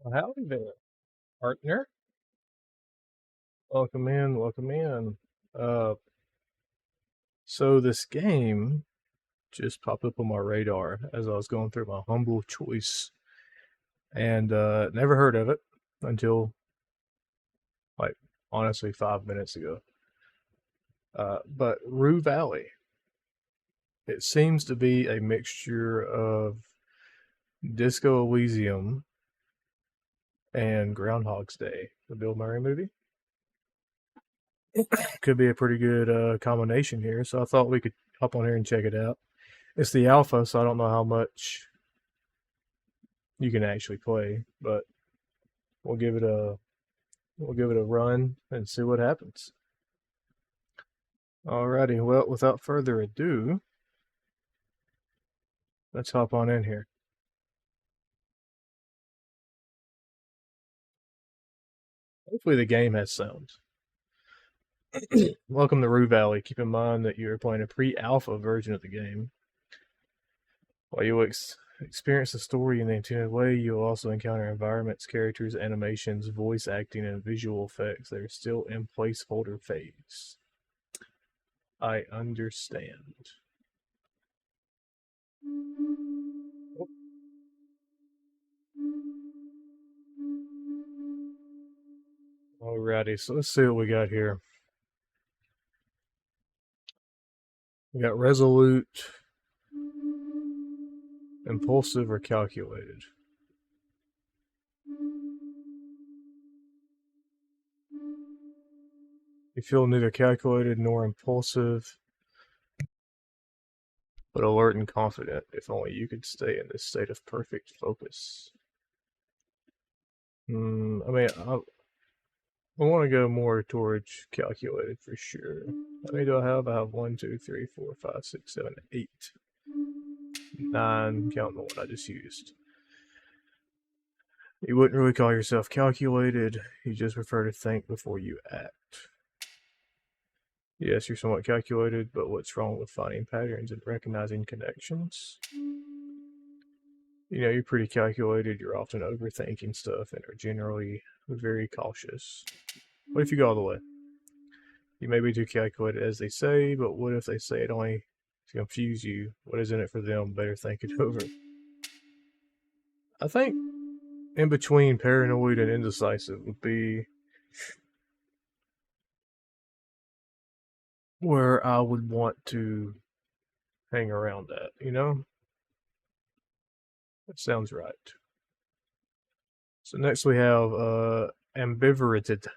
Well, howdy there, partner. Welcome in, welcome in. Uh, so this game just popped up on my radar as I was going through my humble choice, and never heard of it until like honestly 5 minutes ago. But Rue Valley, it seems to be a mixture of Disco Elysium and Groundhog's Day, the Bill Murray movie. Could be a pretty good combination here, so I thought we could hop on here and check it out. It's the alpha, so I don't know how much you can actually play, but we'll give it a we'll give it a run and see what happens. Alrighty, well, without further ado, let's hop on in here. Hopefully the game has sound. Welcome to Rue Valley. Keep in mind that you are playing a pre-alpha version of the game. While you experience the story in the intended way, you'll also encounter environments, characters, animations, voice acting, and visual effects that are still in placeholder phase. I understand. Alrighty, so let's see what we got here. We got resolute, impulsive, or calculated. You feel neither calculated nor impulsive, but alert and confident. If only you could stay in this state of perfect focus. I want to go more towards calculated for sure. How many do I have? I have 1, 2, 3, 4, 5, 6, 7, 8, 9, counting the one I just used. You wouldn't really call yourself calculated, you just prefer to think before you act. Yes, you're somewhat calculated, but what's wrong with finding patterns and recognizing connections? You're pretty calculated, you're often overthinking stuff and are generally very cautious. What if you go all the way? You may be too calculated as they say, but what if they say it only to confuse you? What is in it for them? Better think it over. I think in between paranoid and indecisive would be where I would want to hang around at, That sounds right. So next we have ambivalented.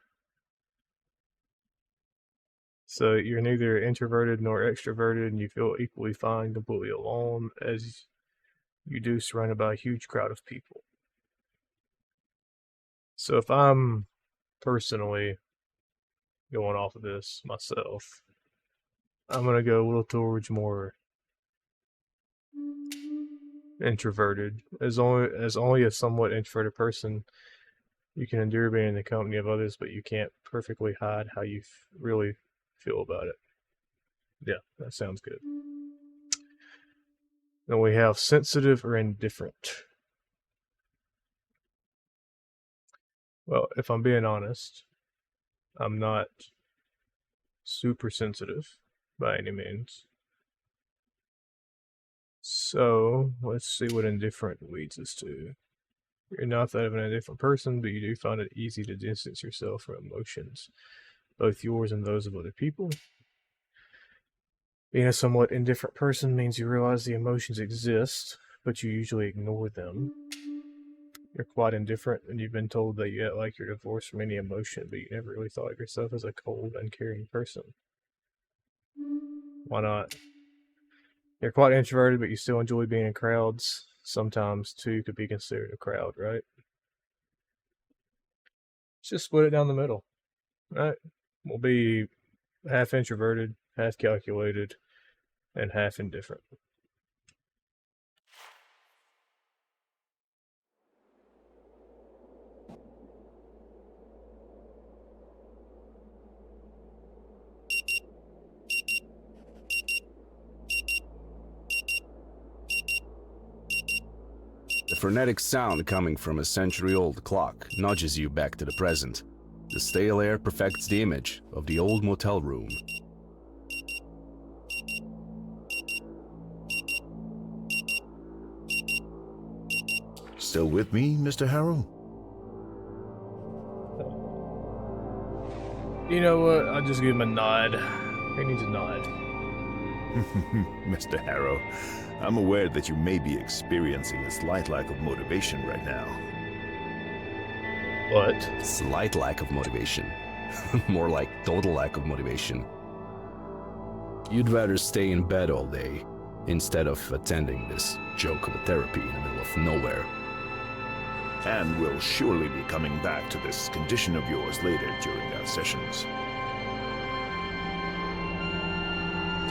So you're neither introverted nor extroverted, and you feel equally fine completely alone as you do surrounded by a huge crowd of people. So if I'm personally going off of this myself, I'm gonna go a little towards more introverted. As only a somewhat introverted person, you can endure being in the company of others, but you can't perfectly hide how you really feel about it. Yeah, that sounds good. Then we have sensitive or indifferent. Well, if I'm being honest, I'm not super sensitive by any means. So let's see what indifferent leads us to. You're not that of an indifferent person, but you do find it easy to distance yourself from emotions, both yours and those of other people. Being a somewhat indifferent person means you realize the emotions exist, but you usually ignore them. You're quite indifferent, and you've been told that you act like you're divorced from any emotion, but you never really thought of yourself as a cold, uncaring person. Why not? You're quite introverted, but you still enjoy being in crowds. Sometimes two could be considered a crowd, right? Let's just split it down the middle, right? We'll be half introverted, half calculated, and half indifferent. The frenetic sound coming from a century-old clock nudges you back to the present. The stale air perfects the image of the old motel room. Still with me, Mr. Harrow? You know what? I'll just give him a nod. He needs a nod. Mr. Harrow, I'm aware that you may be experiencing a slight lack of motivation right now. What? Slight lack of motivation. More like total lack of motivation. You'd rather stay in bed all day instead of attending this joke of a therapy in the middle of nowhere. And we'll surely be coming back to this condition of yours later during our sessions.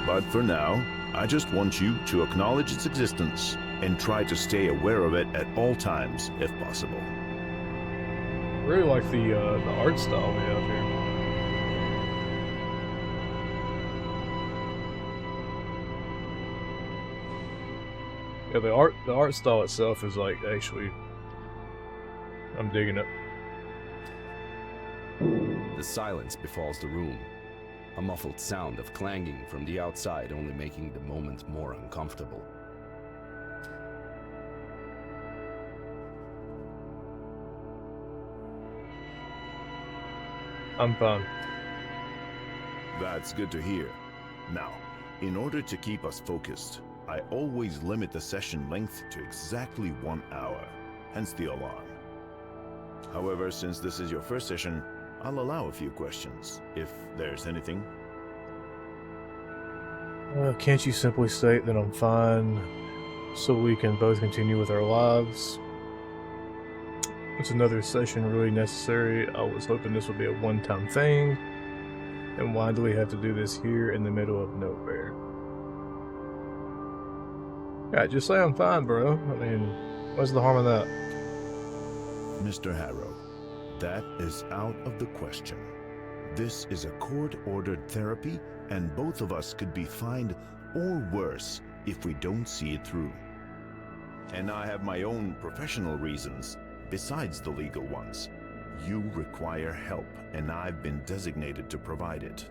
But for now, I just want you to acknowledge its existence and try to stay aware of it at all times, if possible. I really like the art style we have here. Yeah, the art style itself is like actually, I'm digging it. The silence befalls the room. A muffled sound of clanging from the outside only making the moment more uncomfortable. I'm fine. That's good to hear. Now, in order to keep us focused, I always limit the session length to exactly 1 hour, hence the alarm. However, since this is your first session, I'll allow a few questions, if there's anything. Can't you simply state that I'm fine so we can both continue with our lives? It's another session really necessary? I was hoping this would be a one-time thing. And why do we have to do this here in the middle of nowhere? Yeah, just say I'm fine, bro. I mean, what's the harm of that? Mr. Harrow, that is out of the question. This is a court-ordered therapy, and both of us could be fined or worse if we don't see it through. And I have my own professional reasons, besides the legal ones. You require help, and I've been designated to provide it.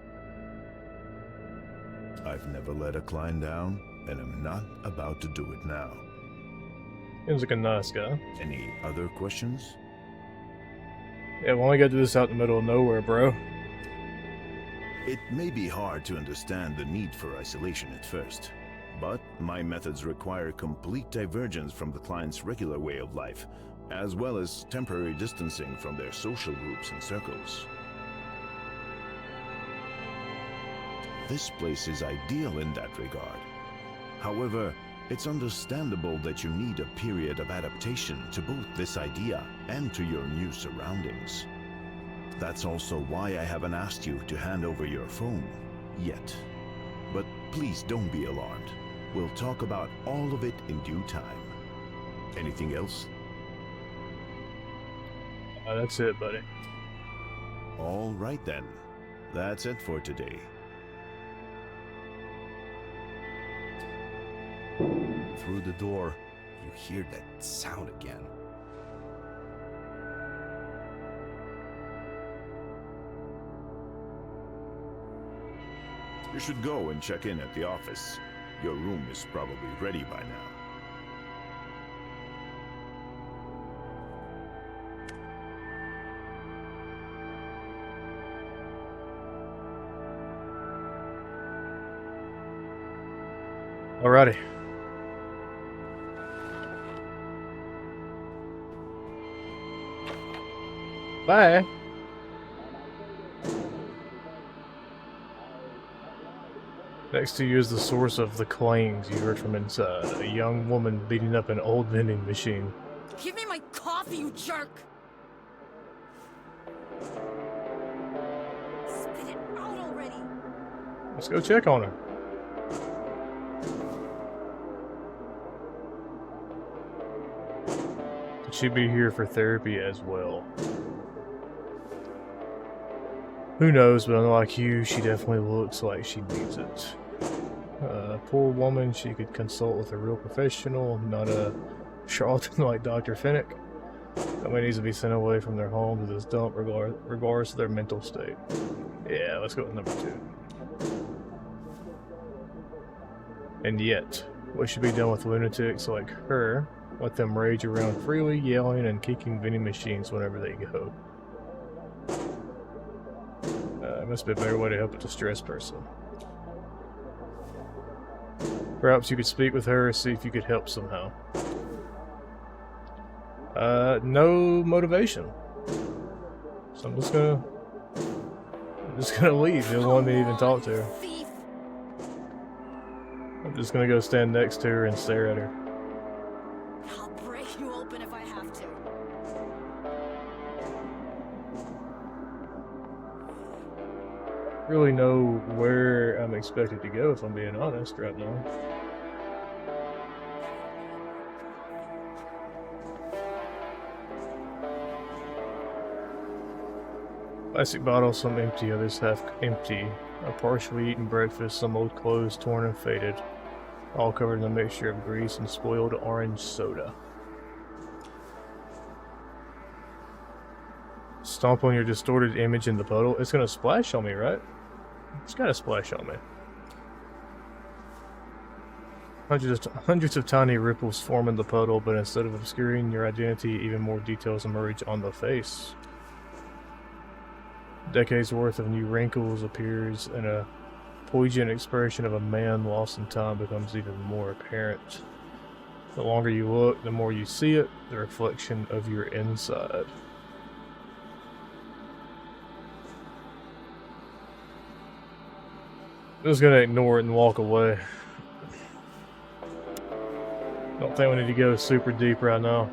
I've never let a client down, and I'm not about to do it now. Seems like a nice guy. Any other questions? Yeah, why don't we gotta do this out in the middle of nowhere, bro? It may be hard to understand the need for isolation at first, but my methods require complete divergence from the client's regular way of life, as well as temporary distancing from their social groups and circles. This place is ideal in that regard. However, it's understandable that you need a period of adaptation to both this idea and to your new surroundings. That's also why I haven't asked you to hand over your phone yet. But please don't be alarmed. We'll talk about all of it in due time. Anything else? That's it, buddy. All right then. That's it for today. Through the door, you hear that sound again. You should go and check in at the office. Your room is probably ready by now. Alrighty. Bye. Next to you is the source of the clangs you heard from inside. A young woman beating up an old vending machine. Give me my coffee, you jerk! Spit it out already! Let's go check on her. Could she be here for therapy as well? Who knows, but unlike you, she definitely looks like she needs it. Poor woman, she could consult with a real professional, not a charlatan like Dr. Finnick. Somebody needs to be sent away from their home to this dump regardless of their mental state. Yeah, let's go with number 2. And yet, we should be done with lunatics like her. Let them rage around freely, yelling and kicking vending machines whenever they go. There must be a better way to help a distressed person. Perhaps you could speak with her, see if you could help somehow. No motivation. So I'm just gonna leave. They don't want me to even talk to her. Thief. I'm just gonna go stand next to her and stare at her. I'll break you open if I have to. Really know where I'm expected to go if I'm being honest right now. Plastic bottles, some empty, others half empty. A partially eaten breakfast, some old clothes torn and faded, all covered in a mixture of grease and spoiled orange soda. Stomp on your distorted image in the puddle. It's gonna splash on me, right? It's gotta splash on me. Hundreds of tiny ripples form in the puddle, but instead of obscuring your identity, even more details emerge on the face. Decades worth of new wrinkles appears, and a poignant expression of a man lost in time becomes even more apparent. The longer you look, the more you see it, the reflection of your inside. I'm just gonna ignore it and walk away. Don't think we need to go super deep right now.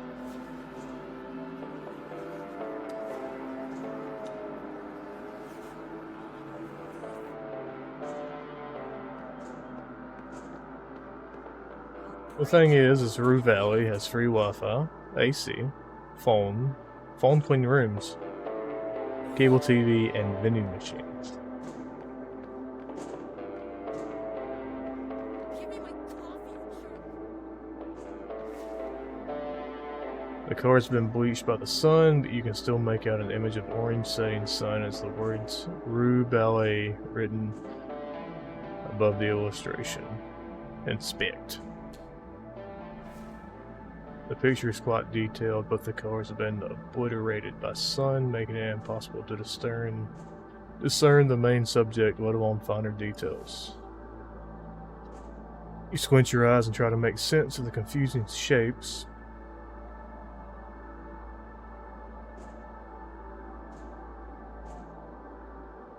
The thing is Rue Valley has free Wi-Fi, AC, phone clean rooms, cable TV, and vending machines. Give me my coffee, you jerk. The car's been bleached by the sun, but you can still make out an image of orange setting sun as the words Rue Valley A written above the illustration. Inspect. The picture is quite detailed, but the colors have been obliterated by sun, making it impossible to discern the main subject, let alone finer details. You squint your eyes and try to make sense of the confusing shapes.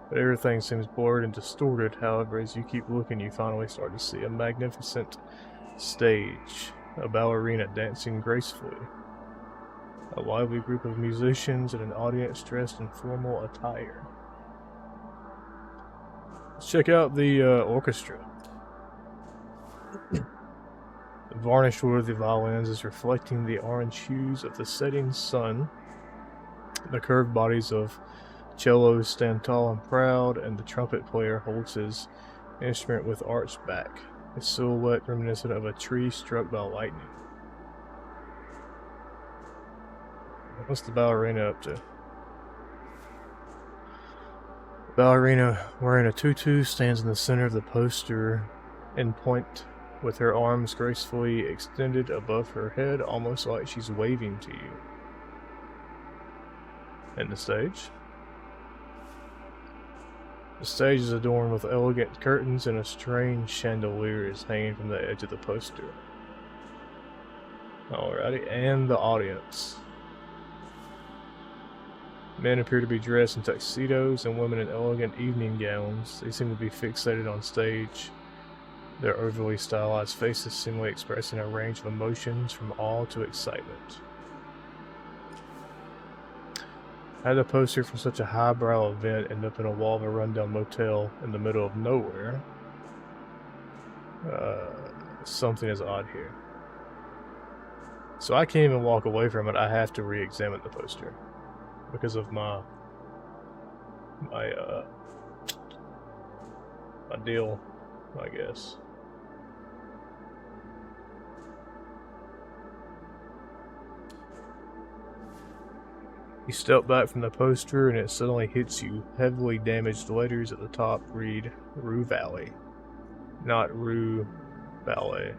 But everything seems blurred and distorted. However, as you keep looking, you finally start to see a magnificent stage. A ballerina dancing gracefully. A lively group of musicians and an audience dressed in formal attire. Let's check out the orchestra. The varnished wood of the violins is reflecting the orange hues of the setting sun. The curved bodies of cellos stand tall and proud, and the trumpet player holds his instrument with arched back. A silhouette reminiscent of a tree struck by lightning. What's the ballerina up to? The ballerina, wearing a tutu, stands in the center of the poster in point, with her arms gracefully extended above her head, almost like she's waving to you. And the stage? The stage is adorned with elegant curtains, and a strange chandelier is hanging from the edge of the poster. Alrighty, and the audience. Men appear to be dressed in tuxedos, and women in elegant evening gowns. They seem to be fixated on stage. Their overly stylized faces seemingly expressing a range of emotions from awe to excitement. How did a poster for such a highbrow event end up in a wall of a rundown motel in the middle of nowhere? Something is odd here. So I can't even walk away from it. I have to re-examine the poster because of my deal, I guess. You step back from the poster and it suddenly hits you. Heavily damaged letters at the top read Rue Valley, not Rue Ballet.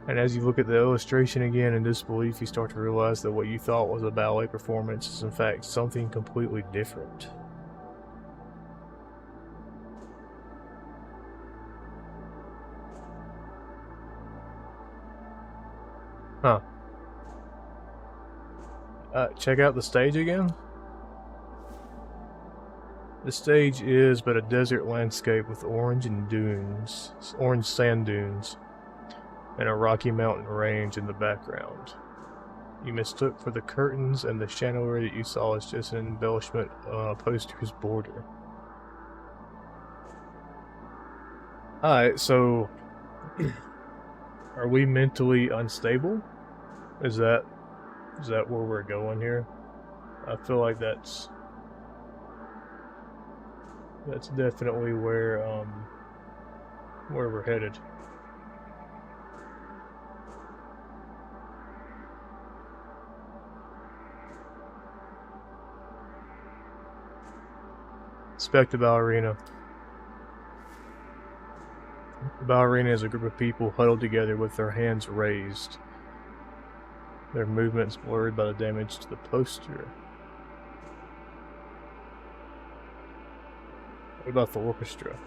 And as you look at the illustration again in disbelief, you start to realize that what you thought was a ballet performance is in fact something completely different. Huh. Check out the stage again. The stage is but a desert landscape with orange sand dunes, and a rocky mountain range in the background. You mistook for the curtains, and the chandelier that you saw is just an embellishment on a poster's border. Alright, so are we mentally unstable? Is that where we're going here? I feel like that's definitely where we're headed. Inspect the ballerina. The ballerina is a group of people huddled together with their hands raised. Their movements blurred by the damage to the poster. What about the orchestra?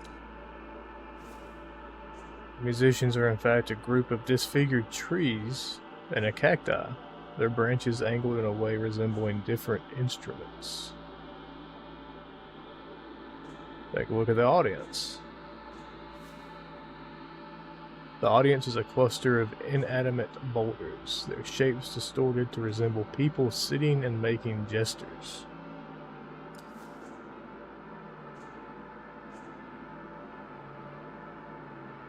The musicians are in fact a group of disfigured trees and a cacti, their branches angled in a way resembling different instruments. Take a look at the audience. The audience is a cluster of inanimate boulders, their shapes distorted to resemble people sitting and making gestures.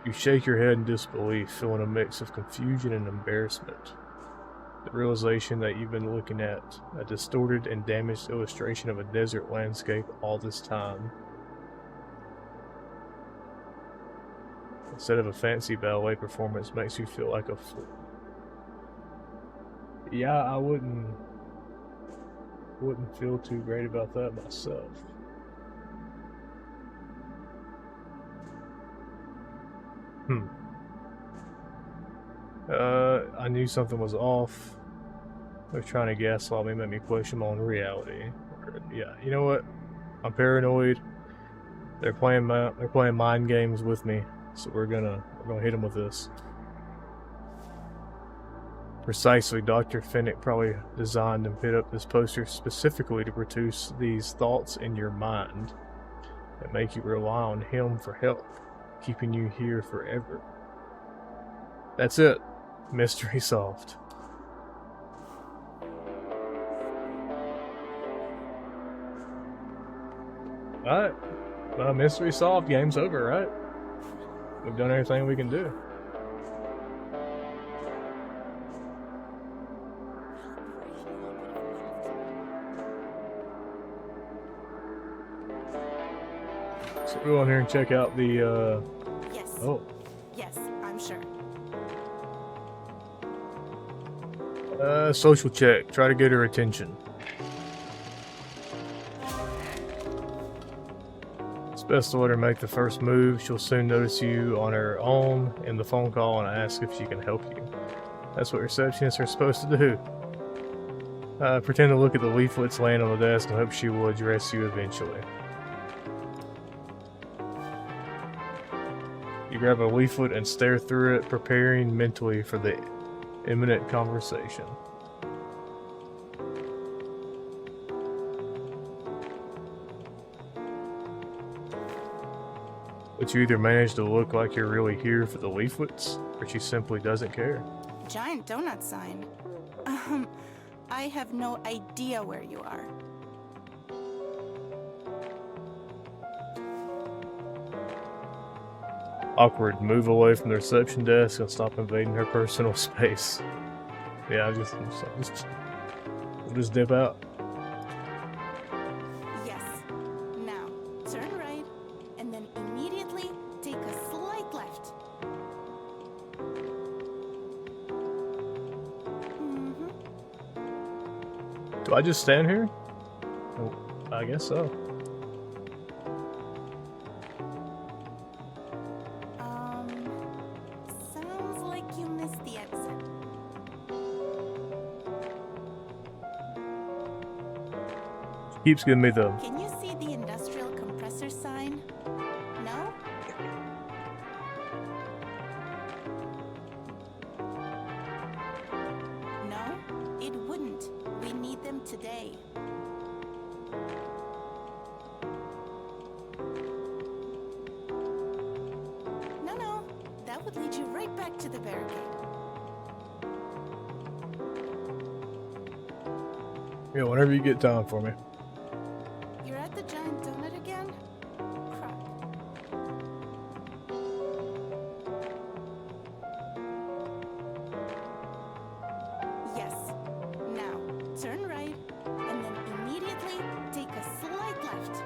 You shake your head in disbelief, feeling a mix of confusion and embarrassment. The realization that you've been looking at a distorted and damaged illustration of a desert landscape all this time, instead of a fancy ballet performance, makes you feel like a fool. Yeah, I wouldn't feel too great about that myself. I knew something was off. They're trying to gaslight me, make me question my own reality. Yeah, you know what? I'm paranoid. They're playing mind games with me, so we're gonna hit them with this. Precisely, Dr. Finnick probably designed and put up this poster specifically to produce these thoughts in your mind and make you rely on him for help, keeping you here forever. That's it. Mystery solved. Alright. Mystery solved. Game's over, right? We've done everything we can do. So go on here and check out the, Yes. Oh. Yes, I'm sure. Social check. Try to get her attention. It's best to let her make the first move. She'll soon notice you on her own in the phone call and ask if she can help you. That's what receptionists are supposed to do. Pretend to look at the leaflets laying on the desk and hope she will address you eventually. You grab a leaflet and stare through it, preparing mentally for the imminent conversation. But you either manage to look like you're really here for the leaflets, or she simply doesn't care. Giant donut sign. I have no idea where you are. Awkward. Move away from the reception desk and stop invading her personal space. Yeah, I'll just dip out. Yes. Now, turn right, and then immediately take a slight left. Do I just stand here? Oh, I guess so. Sounds like you missed the exit. Keeps giving me the. Can you see the industrial compressor sign? No? No, it wouldn't. We need them today. No, that would lead you right back to the barricade. Yeah, whenever you get time for me. You're at the giant donut again? Crap. Yes. Now, turn right, and then immediately take a slight left.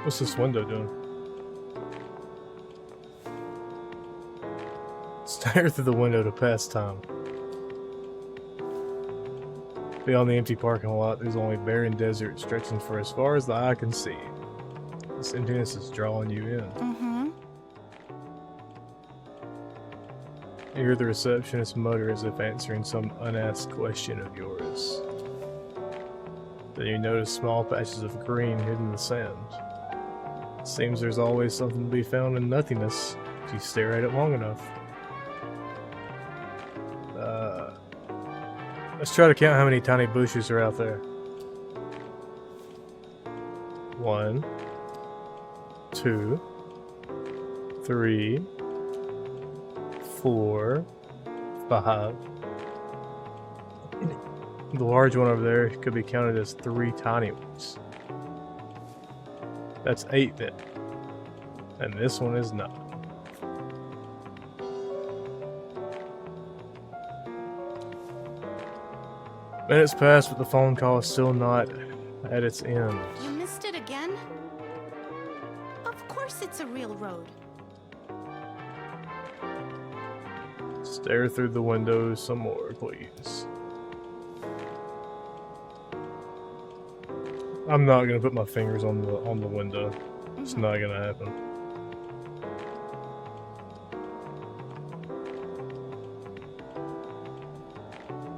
What's this window doing? Stare through the window to pass time. Beyond the empty parking lot, there's only barren desert stretching for as far as the eye can see. This emptiness is drawing you in. Mm-hmm. You hear the receptionist mutter as if answering some unasked question of yours. Then you notice small patches of green hidden in the sand. It seems there's always something to be found in nothingness if you stare at it long enough. Let's try to count how many tiny bushes are out there. 1, 2, 3, 4, 5. The large one over there could be counted as 3 tiny ones. That's 8 then. And this one is 9. Minutes pass, but the phone call is still not at its end. You missed it again? Of course it's a real road. Stare through the windows some more, please. I'm not gonna put my fingers on the window. It's not gonna happen.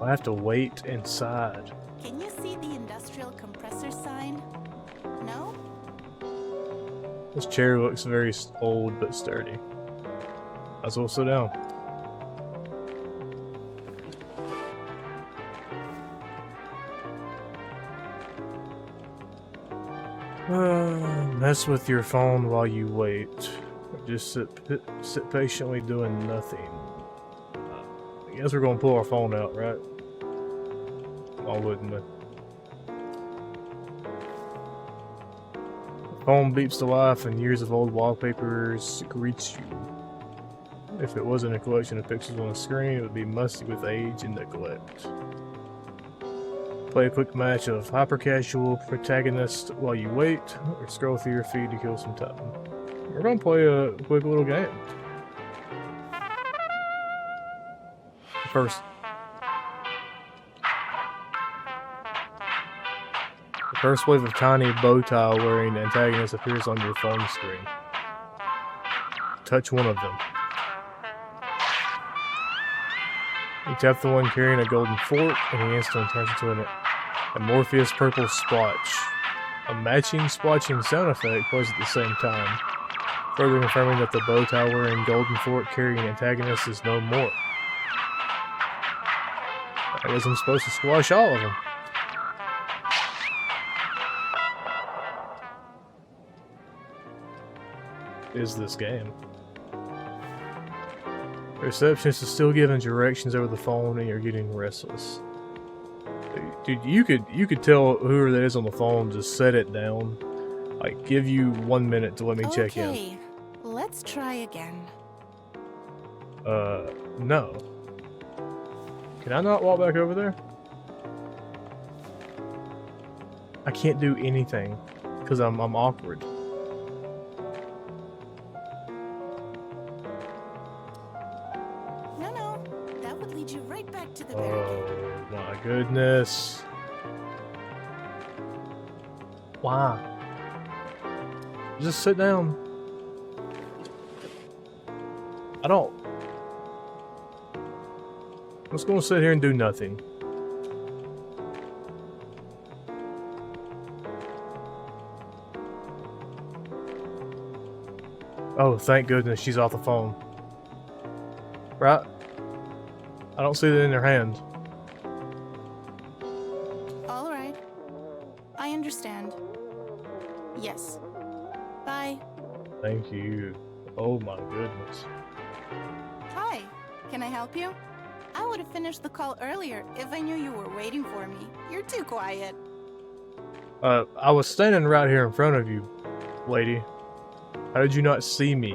I have to wait inside. Can you see the industrial compressor sign? No? This chair looks very old but sturdy. Might as well sit down. Mess with your phone while you wait. Or just sit patiently doing nothing. I guess we're gonna pull our phone out, right? Why wouldn't we? The phone beeps to life and years of old wallpapers greets you. If it wasn't a collection of pictures on the screen, it would be musty with age and neglect. Play a quick match of hyper-casual protagonist while you wait, or scroll through your feed to kill some time. We're gonna play a quick little game. The first wave of tiny bow tie wearing antagonists appears on your phone screen. Touch one of them. You tap the one carrying a golden fork, and he instantly turns into an amorphous purple splotch. A matching splotching sound effect plays at the same time, further confirming that the bow tie wearing golden fork carrying antagonist is no more. I guess I'm supposed to squash all of them. Is this game? The receptionist is still giving directions over the phone, and you're getting restless. Dude, you could tell whoever that is on the phone to set it down. Like, give you 1 minute to let me check in. Okay, let's try again. No. Can I not walk back over there? I can't do anything because I'm awkward. No, that would lead lead you right back to the barricade. Oh my goodness. Wow. Just sit down. I'm just gonna sit here and do nothing. Oh, thank goodness she's off the phone. Right? I don't see that in her hand. All right. I understand. Yes. Bye. Thank you. Oh my goodness. Hi. Can I help you? I would have finished the call earlier if I knew you were waiting for me. You're too quiet. I was standing right here in front of you, lady. How did you not see me?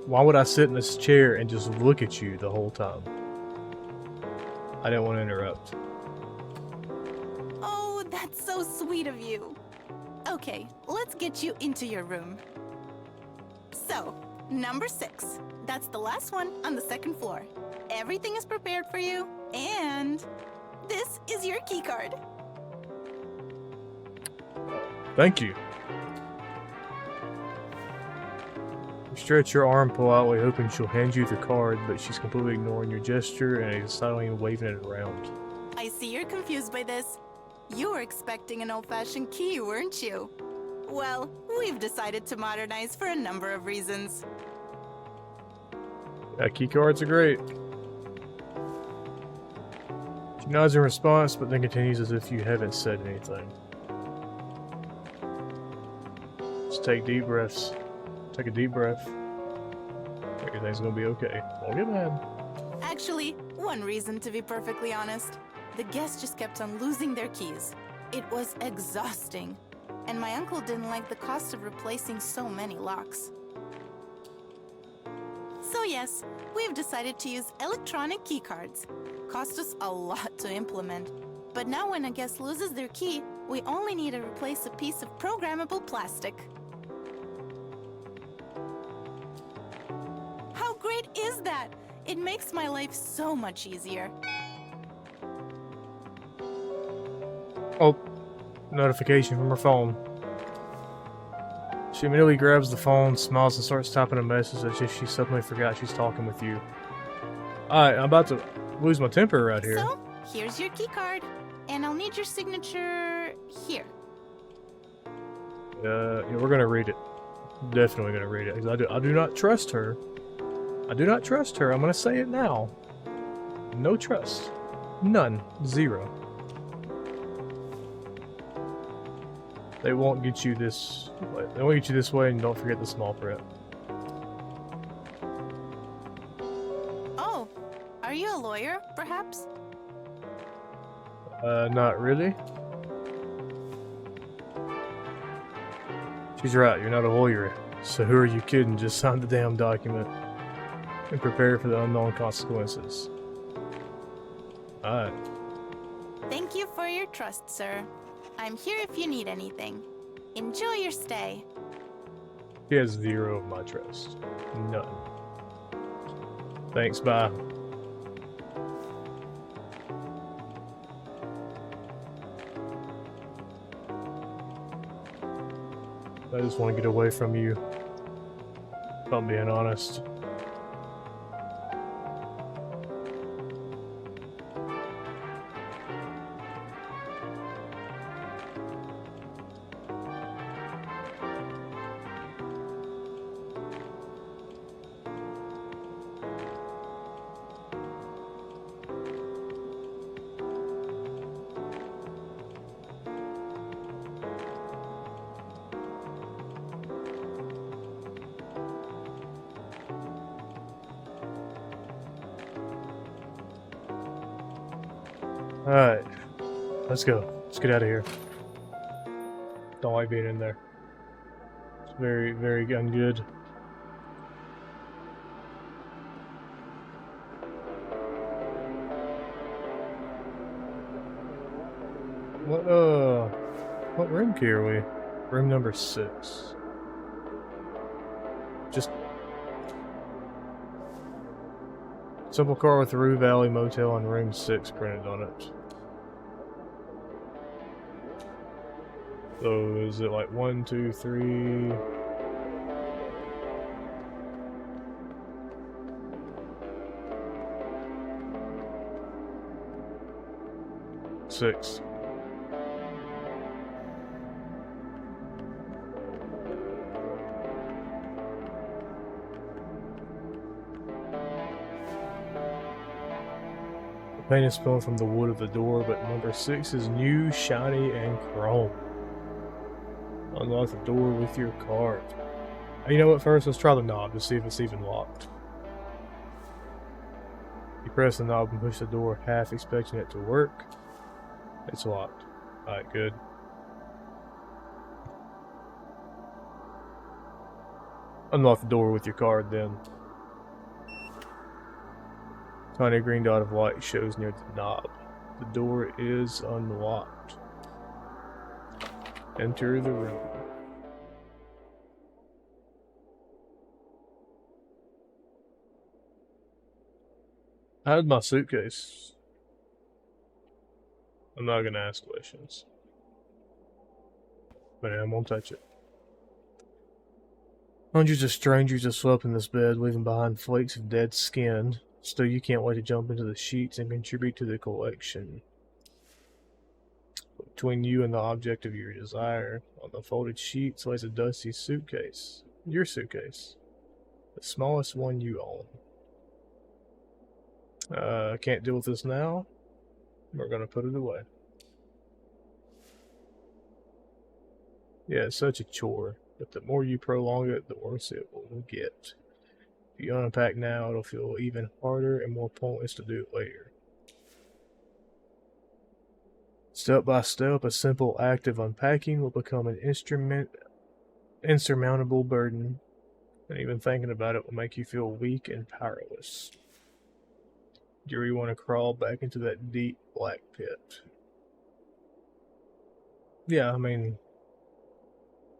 Why would I sit in this chair and just look at you the whole time? I didn't want to interrupt. Oh, that's so sweet of you. Okay, let's get you into your room. So, number 6. That's the last one on the second floor. Everything is prepared for you, and this is your key card. Thank you. You stretch your arm politely, hoping she'll hand you the card, but she's completely ignoring your gesture and is silently waving it around. I see you're confused by this. You were expecting an old-fashioned key, weren't you? Well, we've decided to modernize for a number of reasons. Yeah, key cards are great. She nods in response, but then continues as if you haven't said anything. Just take deep breaths. Take a deep breath. Everything's gonna be okay. Don't get mad. Actually, one reason to be perfectly honest. The guests just kept on losing their keys. It was exhausting. And my uncle didn't like the cost of replacing so many locks. So yes, we've decided to use electronic key cards. Cost us a lot to implement. But now when a guest loses their key, we only need to replace a piece of programmable plastic. How great is that? It makes my life so much easier. Oh, notification from her phone. She immediately grabs the phone, smiles, and starts typing a message as if she suddenly forgot she's talking with you. Alright, I'm about to lose my temper right here. So, here's your key card. And I'll need your signature here. Yeah, we're gonna read it. Definitely gonna read it. 'Cause I do not trust her. I do not trust her. I'm gonna say it now. No trust. None. Zero. They won't get you this way. They won't get you this way, and don't forget the small print. Oh, are you a lawyer, perhaps? Not really. She's right, you're not a lawyer. So who are you kidding? Just sign the damn document. And prepare for the unknown consequences. Alright. Thank you for your trust, sir. I'm here if you need anything. Enjoy your stay. She has zero of my trust. None. Thanks, bye. I just want to get away from you. If I'm being honest. Alright. Let's go. Let's get out of here. Don't like being in there. It's very, very ungood. What room key are we? Room number 6. Simple car with Rue Valley Motel and room 6 printed on it. So is it like 1, 2, 3? Six. The paint is spilled from the wood of the door, but number 6 is new, shiny, and chrome. Unlock the door with your card. You know what, first let's try the knob to see if it's even locked. You press the knob and push the door, half expecting it to work. It's locked. Alright, good. Unlock the door with your card then. Tiny green dot of light shows near the knob. The door is unlocked. Enter the room. I had my suitcase. I'm not gonna ask questions. But I won't touch it. Hundreds of strangers have slept in this bed, leaving behind flakes of dead skin. Still, you can't wait to jump into the sheets and contribute to the collection. Between you and the object of your desire, on the folded sheets lays a dusty suitcase. Your suitcase. The smallest one you own. Can't deal with this now. We're gonna put it away. Yeah, it's such a chore, but the more you prolong it, the worse it will get. If you unpack now, it'll feel even harder and more pointless to do it later. Step by step, a simple act of unpacking will become an insurmountable burden, and even thinking about it will make you feel weak and powerless. Do you really want to crawl back into that deep black pit? Yeah, I mean,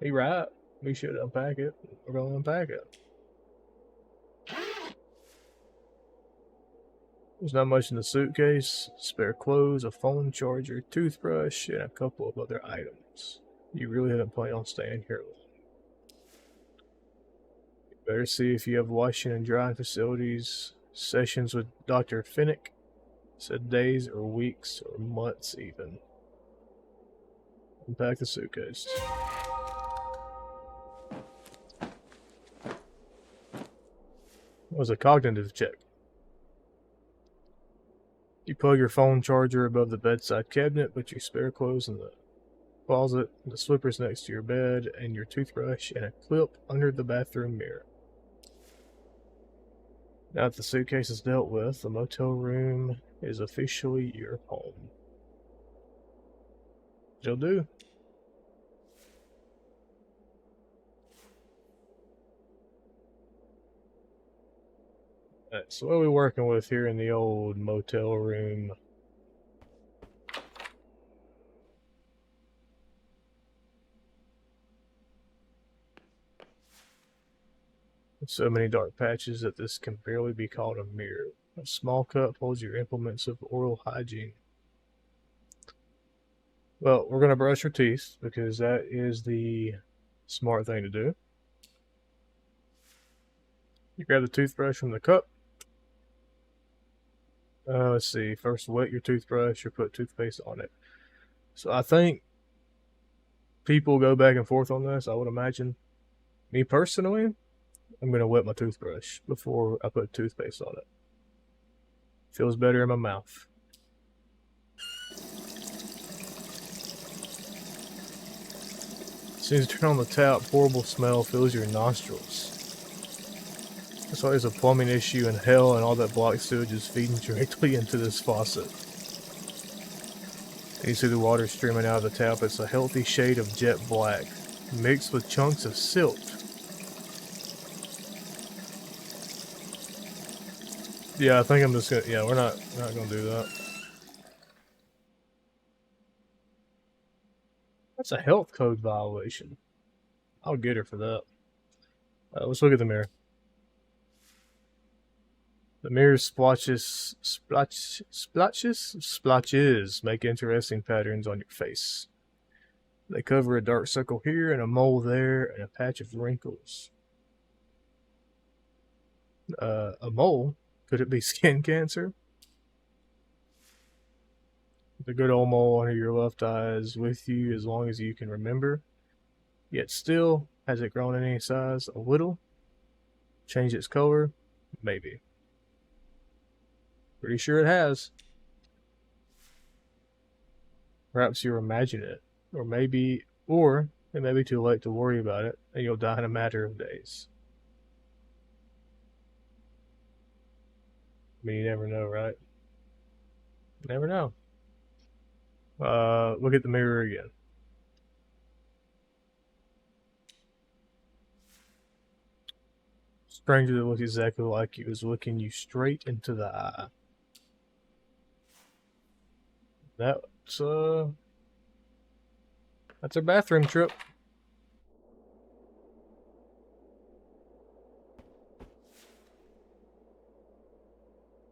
he right. We should unpack it. We're gonna unpack it. There's not much in the suitcase. Spare clothes, a phone charger, toothbrush, and a couple of other items. You really haven't planned on staying here long. You better see if you have washing and drying facilities. Sessions with Dr. Finnick. Said days or weeks or months even. Unpack the suitcase. It was a cognitive check. You plug your phone charger above the bedside cabinet, put your spare clothes in the closet, the slippers next to your bed, and your toothbrush and a clip under the bathroom mirror. Now that the suitcase is dealt with, the motel room is officially your home. You'll do. Alright, so what are we working with here in the old motel room? So many dark patches that this can barely be called a mirror. A small cup holds your implements of oral hygiene. Well, we're going to brush our teeth because that is the smart thing to do. You grab the toothbrush from the cup. Let's see. First, wet your toothbrush or put toothpaste on it. So I think people go back and forth on this. I would imagine. Me personally, I'm going to wet my toothbrush before I put toothpaste on it. Feels better in my mouth. As soon as you turn on the tap, horrible smell fills your nostrils. That's why there's a plumbing issue in hell and all that black sewage is feeding directly into this faucet. You see the water streaming out of the tap. It's a healthy shade of jet black, mixed with chunks of silt. Yeah, I think I'm just gonna, yeah, we're not gonna do that. That's a health code violation. I'll get her for that. Let's look at the mirror. The mirror splotches make interesting patterns on your face. They cover a dark circle here and a mole there and a patch of wrinkles. A mole? Could it be skin cancer? The good old mole under your left eye is with you as long as you can remember. Yet still, has it grown in any size? A little? Changed its color? Maybe. Pretty sure it has. Perhaps you're imagining it. Or it may be too late to worry about it, and you'll die in a matter of days. I mean, you never know, right? Never know. Look at the mirror again. Stranger that looks exactly like you is looking you straight into the eye. That's our bathroom trip.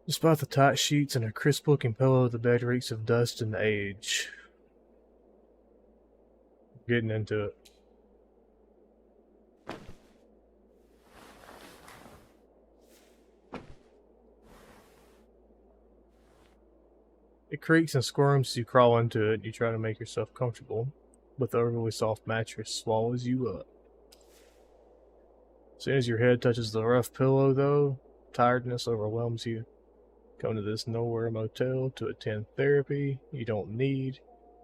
Despite the tight sheets and a crisp-looking pillow, the bed reeks of dust and age. Getting into it. It creaks and squirms as you crawl into it and you try to make yourself comfortable, but the overly soft mattress swallows you up. As soon as your head touches the rough pillow, though, tiredness overwhelms you. Come to this nowhere motel to attend therapy you don't need,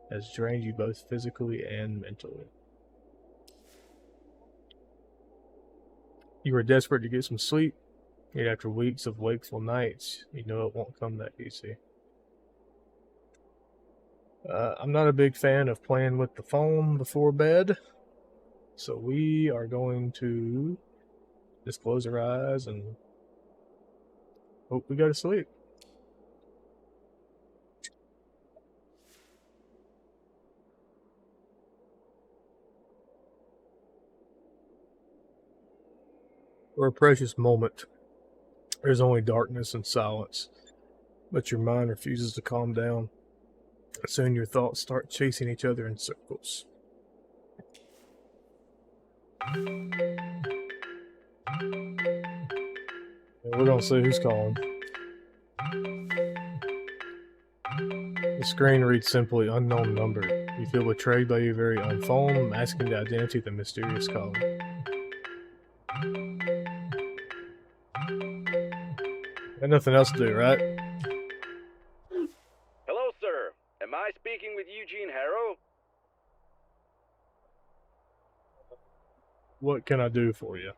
has drained you both physically and mentally. You were desperate to get some sleep, yet after weeks of wakeful nights, you know it won't come that easy. I'm not a big fan of playing with the phone before bed, so we are going to just close our eyes and hope we go to sleep. For a precious moment, there's only darkness and silence, but your mind refuses to calm down. Soon your thoughts start chasing each other in circles. And we're gonna see who's calling. The screen reads simply unknown number. You feel betrayed by your very own phone, masking the identity of the mysterious caller. Got nothing else to do, right? Hello, sir. Am I speaking with Eugene Harrow? What can I do for you?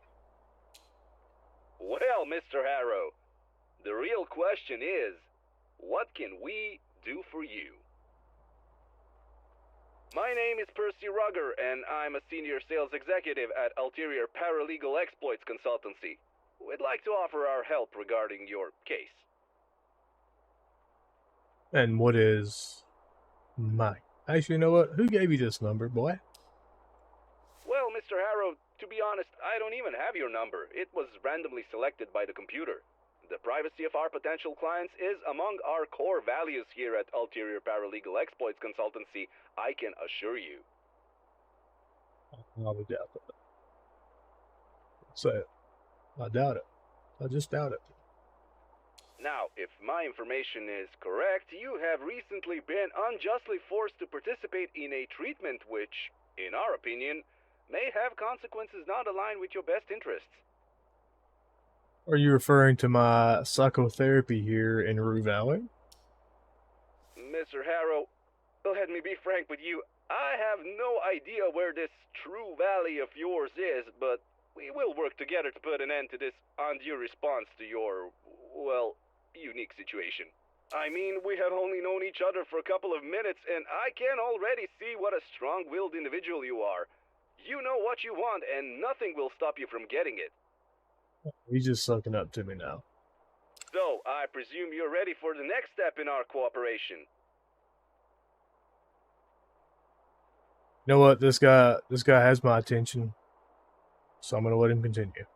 Well, Mr. Harrow, the real question is, what can we do for you? My name is Percy Rugger, and I'm a senior sales executive at Ulterior Paralegal Exploits Consultancy. We'd like to offer our help regarding your case. And what is my... Actually, you know what? Who gave you this number, boy? Well, Mr. Harrow, to be honest, I don't even have your number. It was randomly selected by the computer. The privacy of our potential clients is among our core values here at Ulterior Paralegal Exploits Consultancy, I can assure you. I would doubt that. Say it. I doubt it. I just doubt it. Now, if my information is correct, you have recently been unjustly forced to participate in a treatment which, in our opinion, may have consequences not aligned with your best interests. Are you referring to my psychotherapy here in Rue Valley? Mr. Harrow, let me be frank with you. I have no idea where this True Valley of yours is, but we will work together to put an end to this undue response to your, well, unique situation. I mean, we have only known each other for a couple of minutes, and I can already see what a strong-willed individual you are. You know what you want, and nothing will stop you from getting it. He's just sucking up to me now. So, I presume you're ready for the next step in our cooperation. You know what? This guy has my attention, so I'm gonna let him continue.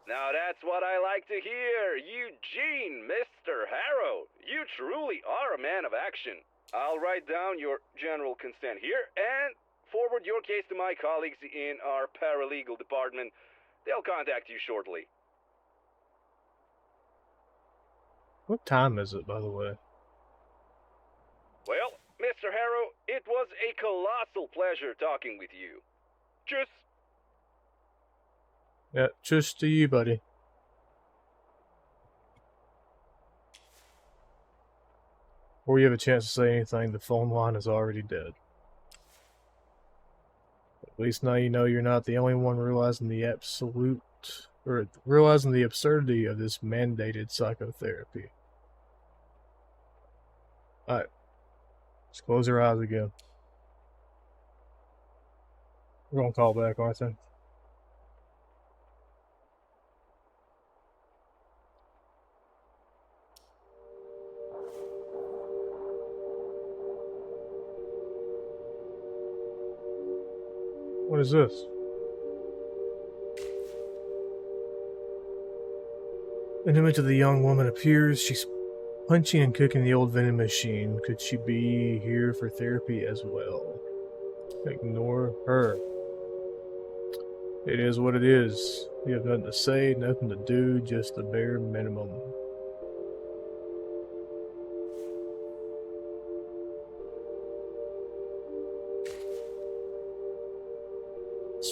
Now that's what I like to hear. Eugene, Mr. Harrow. You truly are a man of action. I'll write down your general consent here and forward your case to my colleagues in our paralegal department. They'll contact you shortly. What time is it, by the way? Well, Mr. Harrow, it was a colossal pleasure talking with you. Tschüss. Yeah, just to you, buddy. Before you have a chance to say anything, the phone line is already dead. At least now you know you're not the only one realizing the absurdity of this mandated psychotherapy. Alright. Let's close your eyes again. We're gonna call back, aren't they? What is this? An image of the young woman appears. She's punching and cooking the old vending machine. Could she be here for therapy as well? Ignore her. It is what it is. You have nothing to say, nothing to do, just the bare minimum.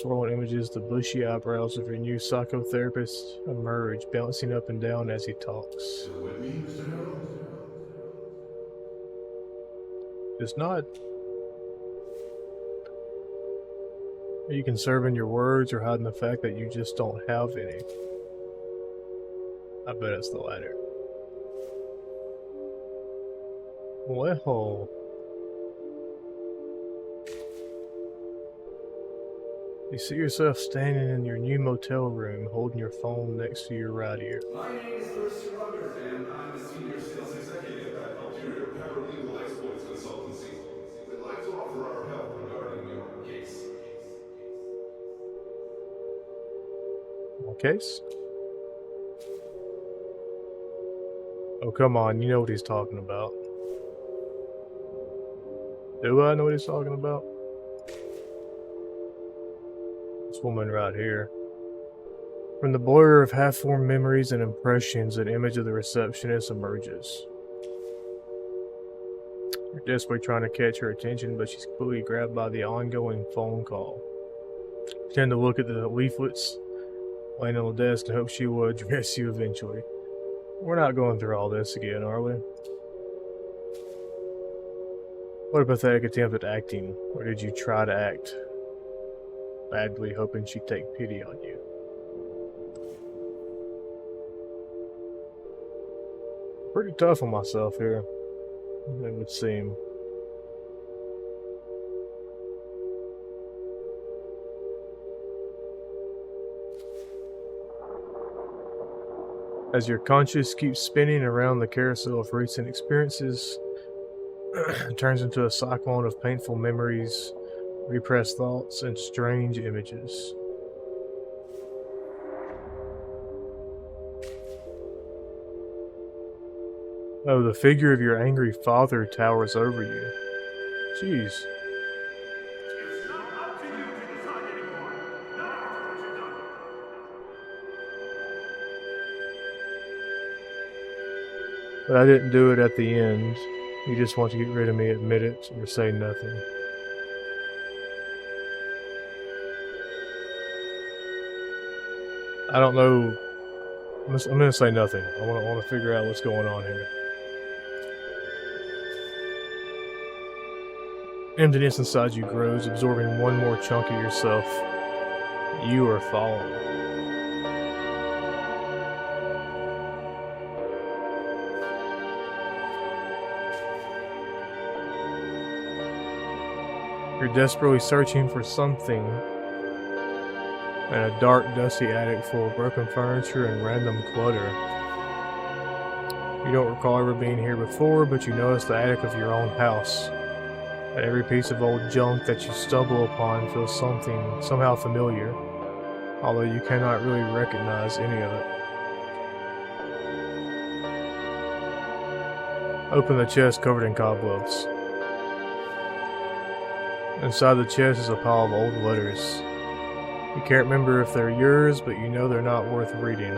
Swirling images, the bushy eyebrows of your new psychotherapist emerge, bouncing up and down as he talks. Still with me, Mr. Harrow? Just nod. Are you conserving your words or hiding the fact that you just don't have any? I bet it's the latter. Well, you see yourself standing in your new motel room, holding your phone next to your right ear. My name is Percy Robert, and I'm a senior sales executive at Ulterior Paralegal Exploits Consultancy. We'd like to offer our help regarding your case. My case? Oh, come on, you know what he's talking about. Do I know what he's talking about? This woman right here. From the blur of half-formed memories and impressions, an image of the receptionist emerges. You're desperately trying to catch her attention, but she's completely grabbed by the ongoing phone call. You tend to look at the leaflets laying on the desk and hope she will address you eventually. We're not going through all this again, are we? What a pathetic attempt at acting. Or did you try to act badly, hoping she'd take pity on you? Pretty tough on myself here, it would seem. As your conscience keeps spinning around the carousel of recent experiences, it turns into a cyclone of painful memories, repressed thoughts, and strange images. Oh, the figure of your angry father towers over you. Jeez. It's not up to you to decide anymore. Not after what you've done. But I didn't do it at the end. You just want to get rid of me, admit it, or say nothing. I don't know. I'm gonna say nothing. I want to figure out what's going on here. Emptiness inside you grows, absorbing one more chunk of yourself. You are falling. You're desperately searching for something in a dark, dusty attic full of broken furniture and random clutter. You don't recall ever being here before, but you notice the attic of your own house. And every piece of old junk that you stumble upon feels somehow familiar. although you cannot really recognize any of it. Open the chest covered in cobwebs. Inside the chest is a pile of old letters. You can't remember if they're yours, but you know they're not worth reading.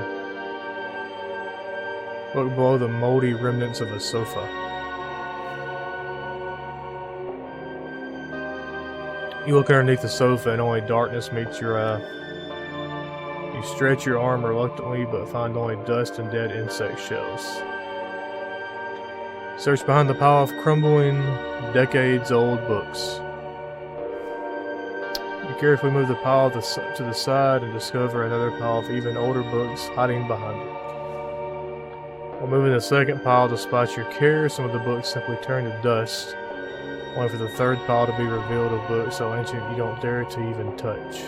Look below the moldy remnants of a sofa. You look underneath the sofa and only darkness meets your eye. You stretch your arm reluctantly, but find only dust and dead insect shells. Search behind the pile of crumbling, decades-old books. You carefully move the pile to the side and discover another pile of even older books hiding behind it. While moving the second pile, despite your care, some of the books simply turn to dust, only for the third pile to be revealed of books so ancient you don't dare to even touch.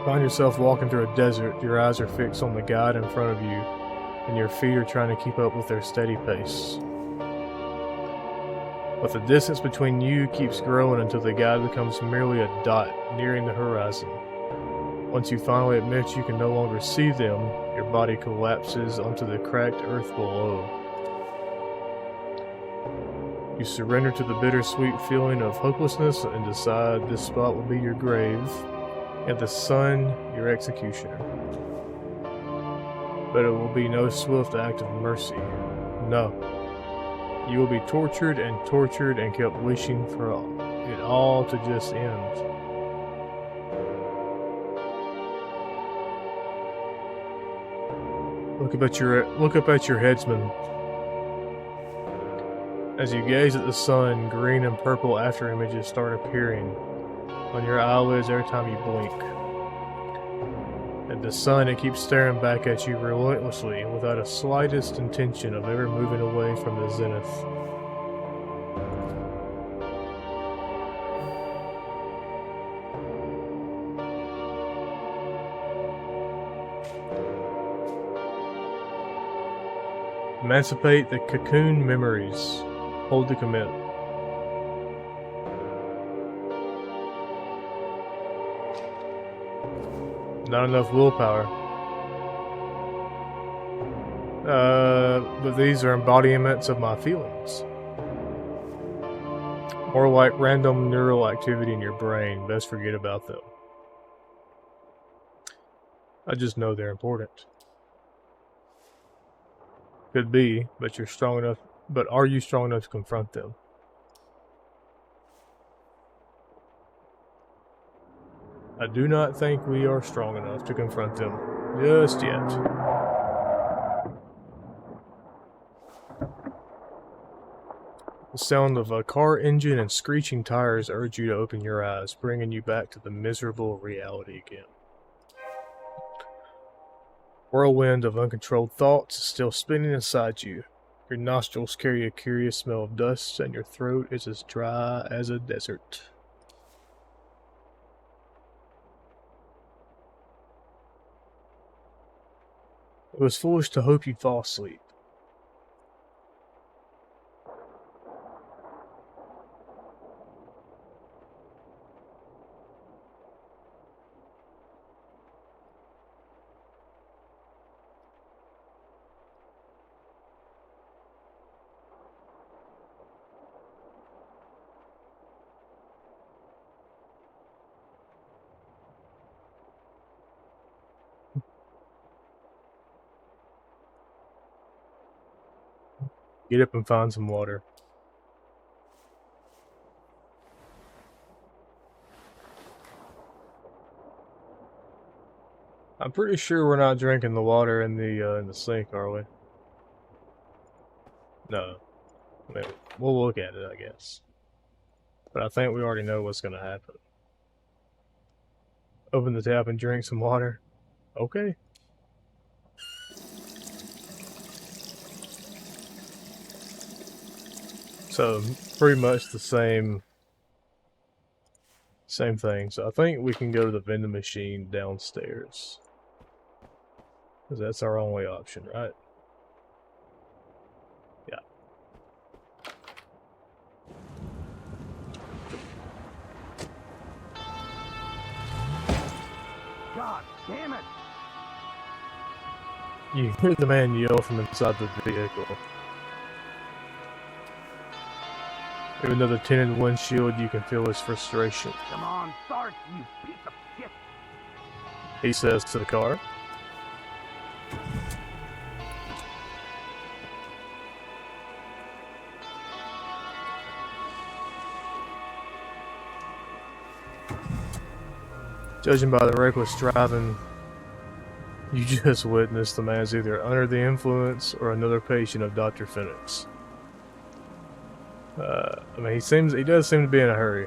Find yourself walking through a desert, your eyes are fixed on the guide in front of you, and your feet are trying to keep up with their steady pace. But the distance between you keeps growing until the guide becomes merely a dot nearing the horizon. Once you finally admit you can no longer see them, your body collapses onto the cracked earth below. You surrender to the bittersweet feeling of hopelessness and decide this spot will be your grave, and the sun your executioner. But it will be no swift act of mercy. No. You will be tortured and kept wishing for it all to just end. Look up at your headsman. As you gaze at the sun, green and purple after images start appearing on your eyelids every time you blink. At the sun, it keeps staring back at you relentlessly without a slightest intention of ever moving away from the zenith. Emancipate the cocoon memories. Hold to commit. Not enough willpower. But these are embodiments of my feelings. More like random neural activity in your brain. Best forget about them. I just know they're important. Could be, but you're strong enough. But are you strong enough to confront them? I do not think we are strong enough to confront them just yet. The sound of a car engine and screeching tires urge you to open your eyes, bringing you back to the miserable reality again. Whirlwind of uncontrolled thoughts is still spinning inside you. Your nostrils carry a curious smell of dust, and your throat is as dry as a desert. It was foolish to hope you'd fall asleep. Get up and find some water. I'm pretty sure we're not drinking the water in the sink, are we? No. I mean, we'll look at it, I guess. But I think we already know what's going to happen. Open the tap and drink some water. Okay. So, pretty much the same thing. So I think we can go to the vending machine downstairs. Because that's our only option, right? Yeah. Damn it! You hear the man yell from inside the vehicle. Even though the tinted windshield, you can feel his frustration. Come on, start, you piece of shit! He says to the car. Judging by the reckless driving, you just witnessed the man's either under the influence or another patient of Dr. Phoenix. I mean, he does seem to be in a hurry.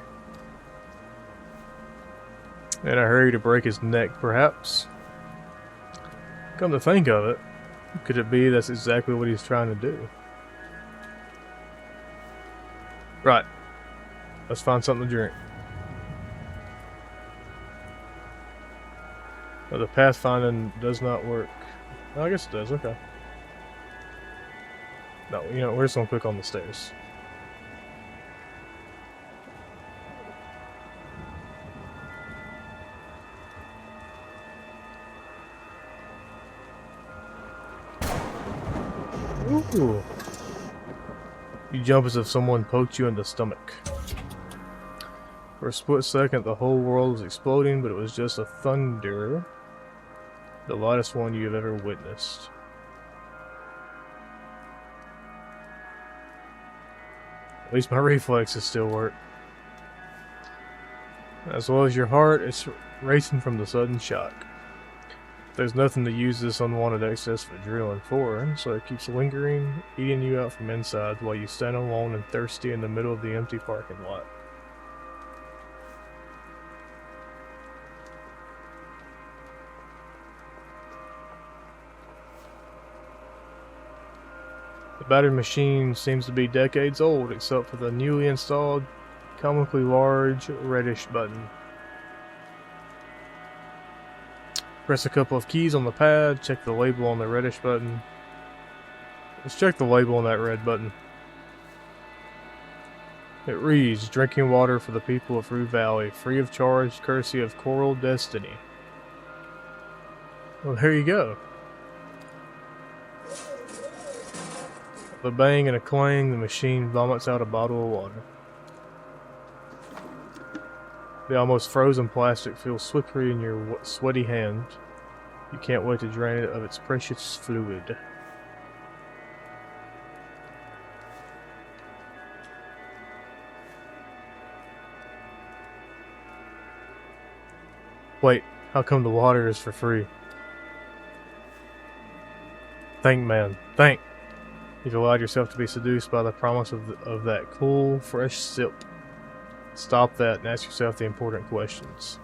In a hurry to break his neck, perhaps. Come to think of it, could it be that's exactly what he's trying to do? Right. Let's find something to drink. Oh, the pathfinding does not work. Oh, I guess it does, okay. No, you know, we're just gonna click on the stairs. Ooh. You jump as if someone poked you in the stomach. For a split second, the whole world was exploding, but it was just a thunder. The lightest one you have ever witnessed. At least my reflexes still work. As well as your heart, it's racing from the sudden shock. There's nothing to use this unwanted excess of adrenaline for, so it keeps lingering, eating you out from inside while you stand alone and thirsty in the middle of the empty parking lot. The battered machine seems to be decades old, except for the newly installed, comically large, reddish button. Press a couple of keys on the pad, check the label on the reddish button. Let's check the label on that red button. It reads, drinking water for the people of Rue Valley, free of charge, courtesy of Coral Destiny. Well, there you go. With a bang and a clang, the machine vomits out a bottle of water. The almost frozen plastic feels slippery in your sweaty hand. You can't wait to drain it of its precious fluid. Wait, how come the water is for free? Think, man, think. You've allowed yourself to be seduced by the promise of that cool, fresh sip. Stop that and ask yourself the important questions.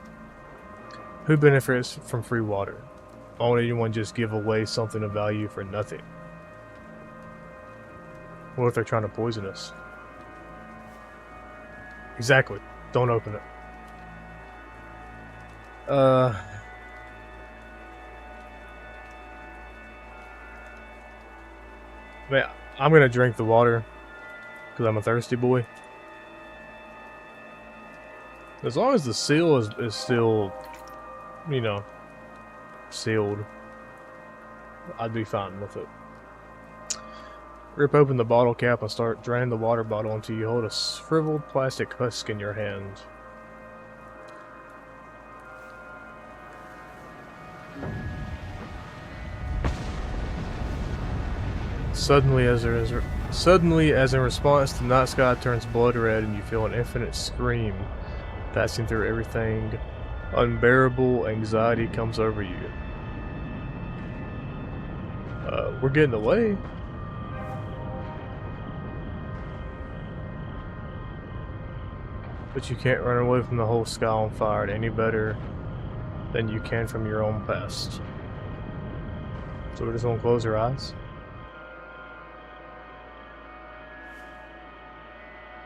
Who benefits from free water? Why would anyone just give away something of value for nothing? What if they're trying to poison us? Exactly. Don't open it. Man, I'm gonna drink the water because I'm a thirsty boy. As long as the seal is still, you know, sealed, I'd be fine with it. Rip open the bottle cap and start draining the water bottle until you hold a shriveled plastic husk in your hand. Suddenly, as in response, the night sky turns blood red and you feel an infinite scream passing through everything. Unbearable anxiety comes over you. We're getting away. But you can't run away from the whole sky on fire any better than you can from your own past. So we're just gonna close our eyes.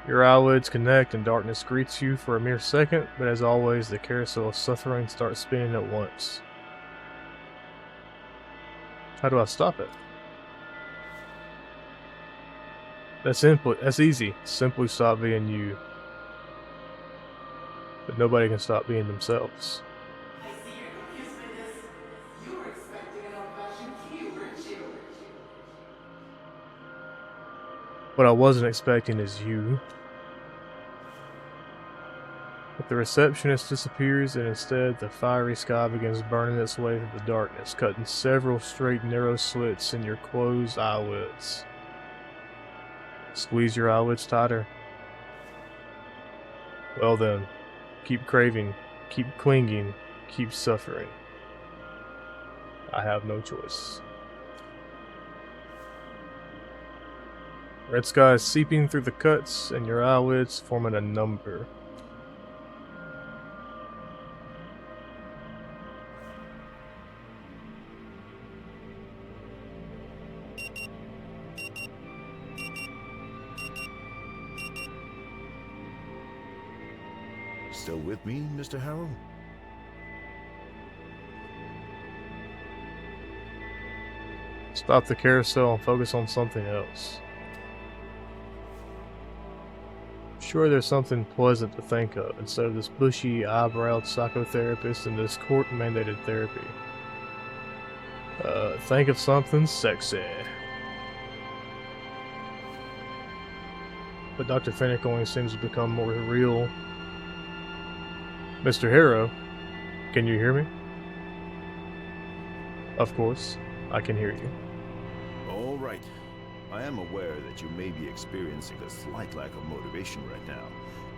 Your eyelids connect and darkness greets you for a mere second, but as always, the carousel of suffering starts spinning at once. How do I stop it? That's easy. Simply stop being you. But nobody can stop being themselves. I see you're confused by this. What I wasn't expecting is you. But the receptionist disappears, and instead the fiery sky begins burning its way through the darkness, cutting several straight narrow slits in your closed eyelids. Squeeze your eyelids tighter. Well then, keep craving, keep clinging, keep suffering. I have no choice. Red sky is seeping through the cuts, and your eyelids forming a number. Still with me, Mr. Harrow? Stop the carousel and focus on something else. Sure, there's something pleasant to think of instead of this bushy, eyebrowed psychotherapist and this court-mandated therapy. Think of something sexy. But Dr. Finnick only seems to become more real. Mr. Harrow, can you hear me? Of course, I can hear you. All right. I am aware that you may be experiencing a slight lack of motivation right now,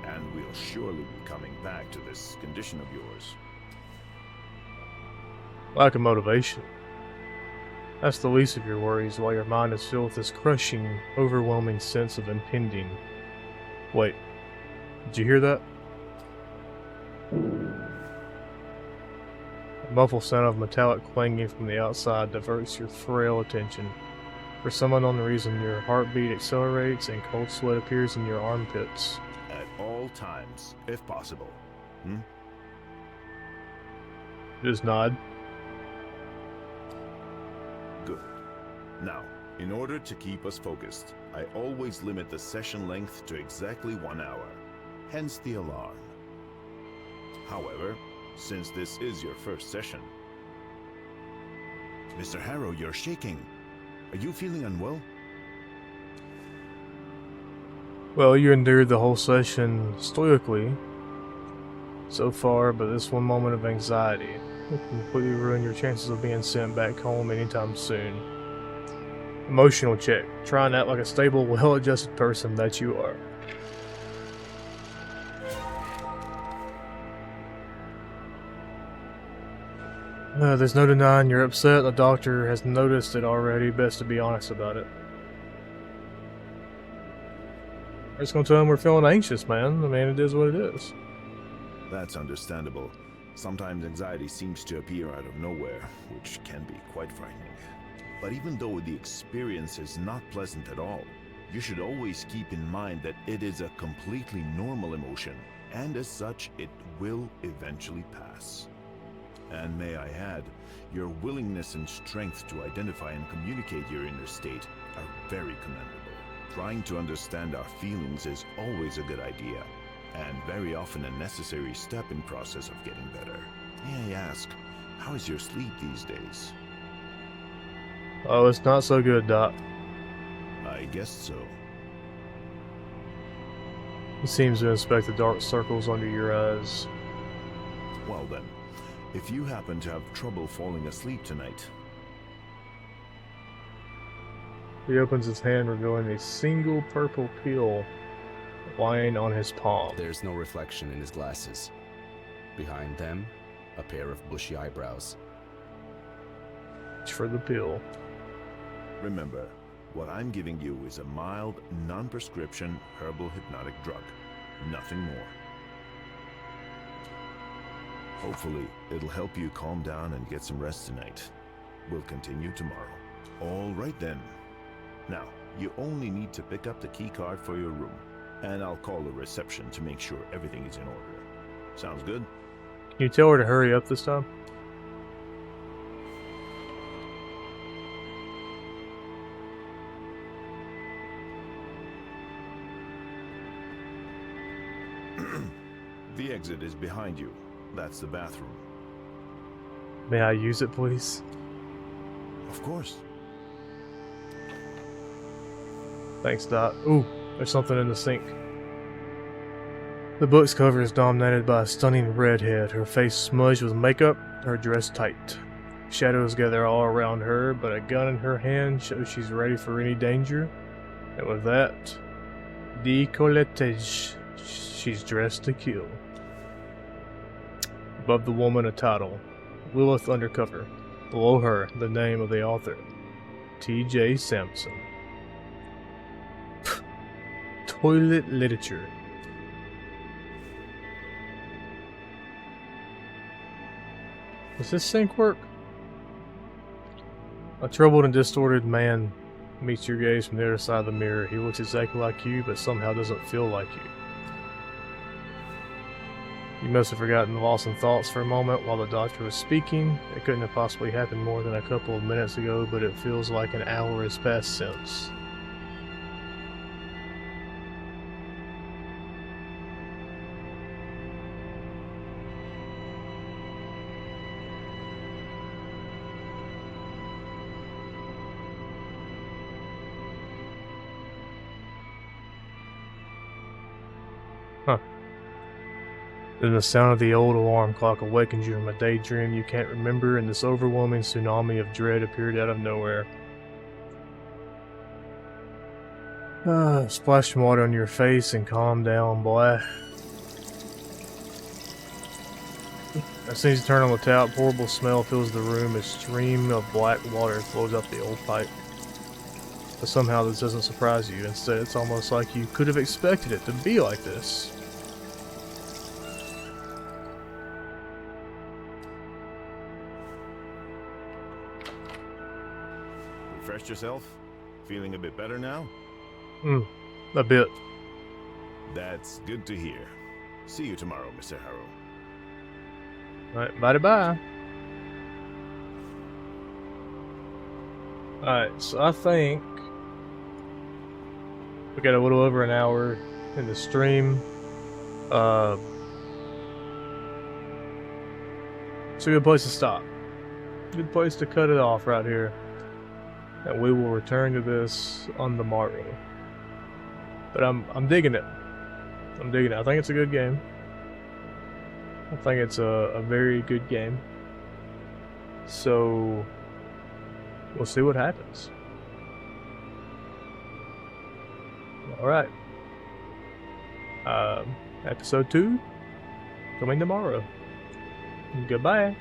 and we'll surely be coming back to this condition of yours. Lack of motivation. That's the least of your worries while your mind is filled with this crushing, overwhelming sense of impending. Wait, did you hear that? A muffled sound of metallic clanging from the outside diverts your frail attention. For some unknown reason, your heartbeat accelerates and cold sweat appears in your armpits. At all times, if possible. Just nod. Good. Now, in order to keep us focused, I always limit the session length to exactly 1 hour. Hence the alarm. However, since this is your first session... Mr. Harrow, you're shaking. Are you feeling unwell? Well, you endured the whole session stoically so far, but this one moment of anxiety will completely ruin your chances of being sent back home anytime soon. Emotional check. Try and act like a stable, well-adjusted person that you are. There's no denying you're upset. The doctor has noticed it already. Best to be honest about it. We're just gonna tell him we're feeling anxious, man. I mean, it is what it is. That's understandable. Sometimes anxiety seems to appear out of nowhere, which can be quite frightening. But even though the experience is not pleasant at all, you should always keep in mind that it is a completely normal emotion, and as such, it will eventually pass. And may I add, your willingness and strength to identify and communicate your inner state are very commendable. Trying to understand our feelings is always a good idea, and very often a necessary step in process of getting better. May I ask, how is your sleep these days? Oh, it's not so good, Doc. I guess so. He seems to inspect the dark circles under your eyes. Well then, if you happen to have trouble falling asleep tonight... He opens his hand, revealing a single purple pill lying on his palm. There's no reflection in his glasses. Behind them, a pair of bushy eyebrows. Reach for the pill. Remember, what I'm giving you is a mild, non-prescription herbal hypnotic drug. Nothing more. Hopefully, it'll help you calm down and get some rest tonight. We'll continue tomorrow. All right then. Now, you only need to pick up the key card for your room, and I'll call the reception to make sure everything is in order. Sounds good? Can you tell her to hurry up this time? The exit is behind you. That's the bathroom. May I use it, please? Of course. Thanks, Doc. Ooh, there's something in the sink. The book's cover is dominated by a stunning redhead, her face smudged with makeup, her dress tight. Shadows gather all around her, but a gun in her hand shows she's ready for any danger. And with that, décolletage, she's dressed to kill. Above the woman, a title, Lilith Undercover. Below her, the name of the author, T.J. Sampson. Toilet literature. Does this sink work? A troubled and distorted man meets your gaze from the other side of the mirror. He looks exactly like you, but somehow doesn't feel like you. You must have forgotten lost in thoughts for a moment while the doctor was speaking. It couldn't have possibly happened more than a couple of minutes ago, but it feels like an hour has passed since. Huh. Then the sound of the old alarm clock awakens you from a daydream you can't remember, and this overwhelming tsunami of dread appeared out of nowhere. Splash some water on your face and calm down, boy. As soon as you turn on the tap, horrible smell fills the room. A stream of black water flows up the old pipe. But somehow this doesn't surprise you. Instead, it's almost like you could have expected it to be like this. Refreshed yourself? Feeling a bit better now? A bit. That's good to hear. See you tomorrow, Mr. Harrow. Alright, bye-bye. Alright, so I think we got a little over an hour in the stream. It's a good place to stop. Good place to cut it off right here. And we will return to this on the morrow. But I'm digging it. I'm digging it. I think it's a good game. I think it's a very good game. So we'll see what happens. Alright. Episode 2 coming tomorrow. Goodbye.